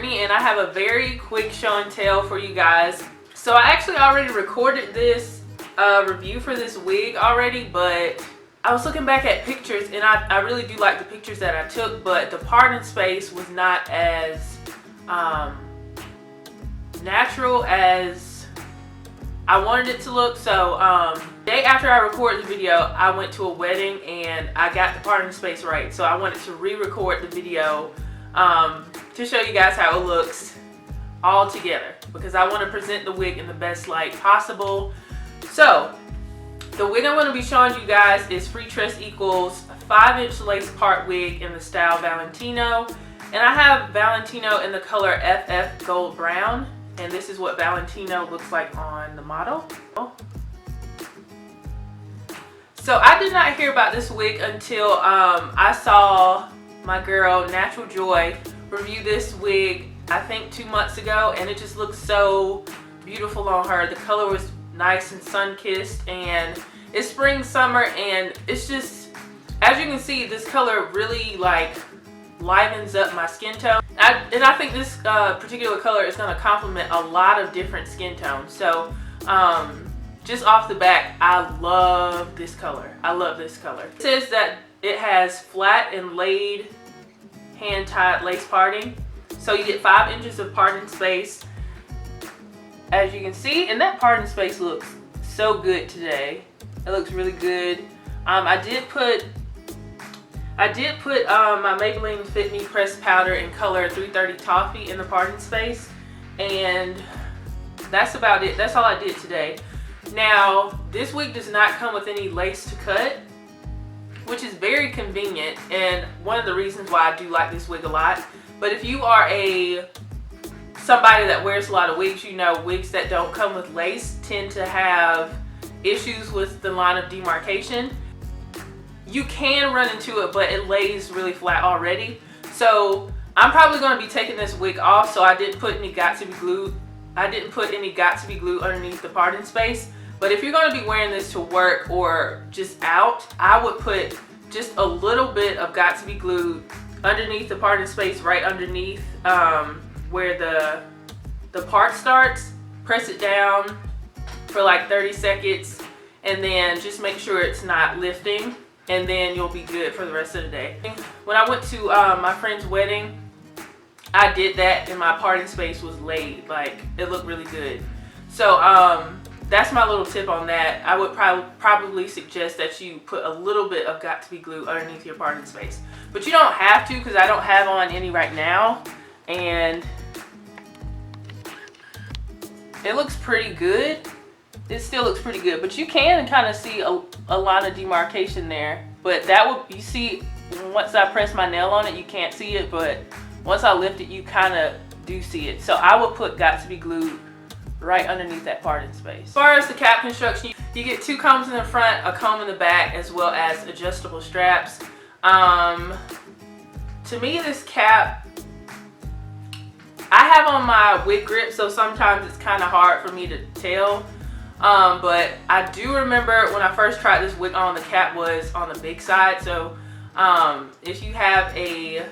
And I have a very quick show and tell for you guys. So I actually already recorded this review for this wig already, but I was looking back at pictures and I really do like the pictures that I took, but the parting space was not as natural as I wanted it to look. So day after I recorded the video, I went to a wedding and I got the parting space right. So I wanted to re-record the video to show you guys how it looks all together, because I want to present the wig in the best light possible. So the wig I'm going to be showing you guys is Freetress Equals 5-inch lace part wig in the style Valentino, and I have Valentino in the color FF Gold Brown, and this is what Valentino looks like on the model. So I did not hear about this wig until I saw my girl Natural Joy review this wig I think 2 months ago, and it just looks so beautiful on her. The color was nice and sun-kissed, and it's spring summer, and it's just, as you can see, this color really like livens up my skin tone, and I think this particular color is going to complement a lot of different skin tones. So just off the back, I love this color. I love this color. It says that it has flat and laid hand-tied lace parting, so you get 5 inches of parting space, as you can see, and that parting space looks so good today. It looks really good. I did put my Maybelline Fit Me pressed powder in color 330 Toffee in the parting space, and that's about it. That's all I did today. Now this wig does not come with any lace to cut, which is very convenient, and one of the reasons why I do like this wig a lot. But if you are somebody that wears a lot of wigs, you know wigs that don't come with lace tend to have issues with the line of demarcation. You can run into it, but it lays really flat already. So I'm probably going to be taking this wig off, so I didn't put any got to be glue. I didn't put any got to be glue underneath the parting space. But if you're going to be wearing this to work or just out, I would put just a little bit of got to be glued underneath the parting space, right underneath where the part starts. Press it down for like 30 seconds and then just make sure it's not lifting, and then you'll be good for the rest of the day. When I went to my friend's wedding, I did that and my parting space was laid. Like, it looked really good. So that's my little tip on that. I would probably suggest that you put a little bit of got to be glue underneath your parting space, but you don't have to, because I don't have on any right now, and it looks pretty good. It still looks pretty good, but you can kind of see a line of demarcation there. But that would, you see, once I press my nail on it, you can't see it, but once I lift it, you kind of do see it. So I would put got to be glued right underneath that parting space. As far as the cap construction, you get 2 combs in the front, a comb in the back, as well as adjustable straps. To me, this cap, I have on my wig grip, so sometimes it's kind of hard for me to tell. But I do remember when I first tried this wig on, the cap was on the big side. So if you have a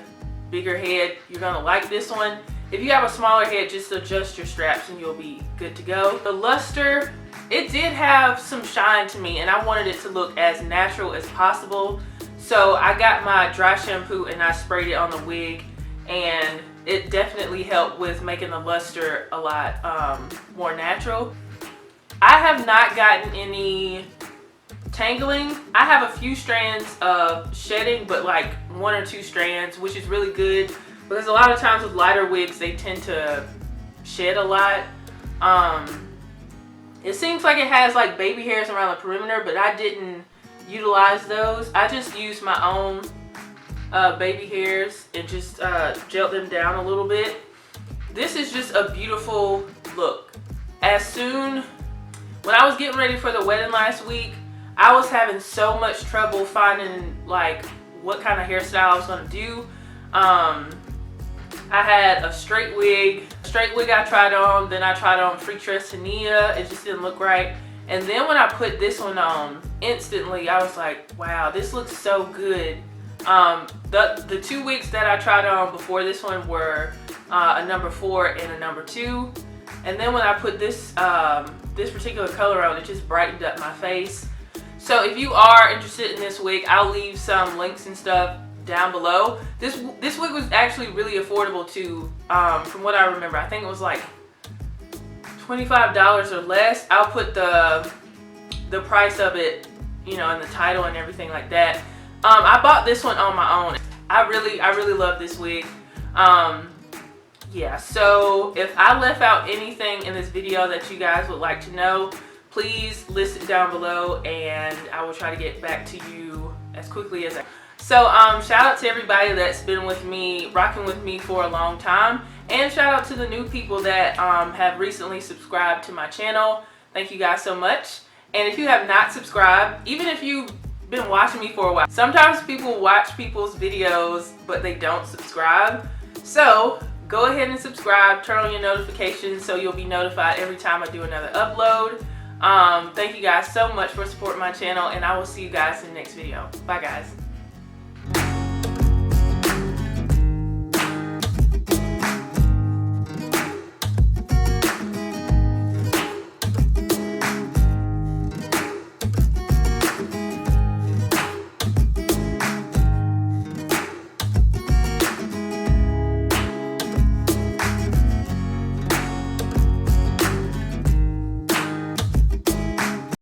bigger head, you're gonna like this one. If you have a smaller head, just adjust your straps and you'll be good to go. The luster, it did have some shine to me, and I wanted it to look as natural as possible. So I got my dry shampoo and I sprayed it on the wig, and it definitely helped with making the luster a lot more natural. I have not gotten any tangling. I have a few strands of shedding, but like 1 or 2 strands, which is really good, because a lot of times with lighter wigs, they tend to shed a lot. It seems like it has like baby hairs around the perimeter, but I didn't utilize those. I just used my own baby hairs and just gelled them down a little bit. This is just a beautiful look. When I was getting ready for the wedding last week, I was having so much trouble finding like what kind of hairstyle I was going to do. I had a straight wig I tried on, then I tried on Freetress Valentino. It just didn't look right. And then when I put this one on, instantly I was like, wow, this looks so good. The 2 wigs that I tried on before this one were a number 4 and a number 2. And then when I put this this particular color on, it just brightened up my face. So if you are interested in this wig, I'll leave some links and stuff down below. This wig was actually really affordable too, from what I remember. I think it was like $25 or less. I'll put the price of it, you know, in the title and everything like that. I bought this one on my own. I really love this wig. Yeah, so if I left out anything in this video that you guys would like to know, please list it down below and I will try to get back to you as quickly as I can. So shout out to everybody that's been with me, rocking with me for a long time, and shout out to the new people that have recently subscribed to my channel. Thank you guys so much. And if you have not subscribed, even if you've been watching me for a while, sometimes people watch people's videos but they don't subscribe. So go ahead and subscribe, turn on your notifications so you'll be notified every time I do another upload. Thank you guys so much for supporting my channel, and I will see you guys in the next video. Bye guys.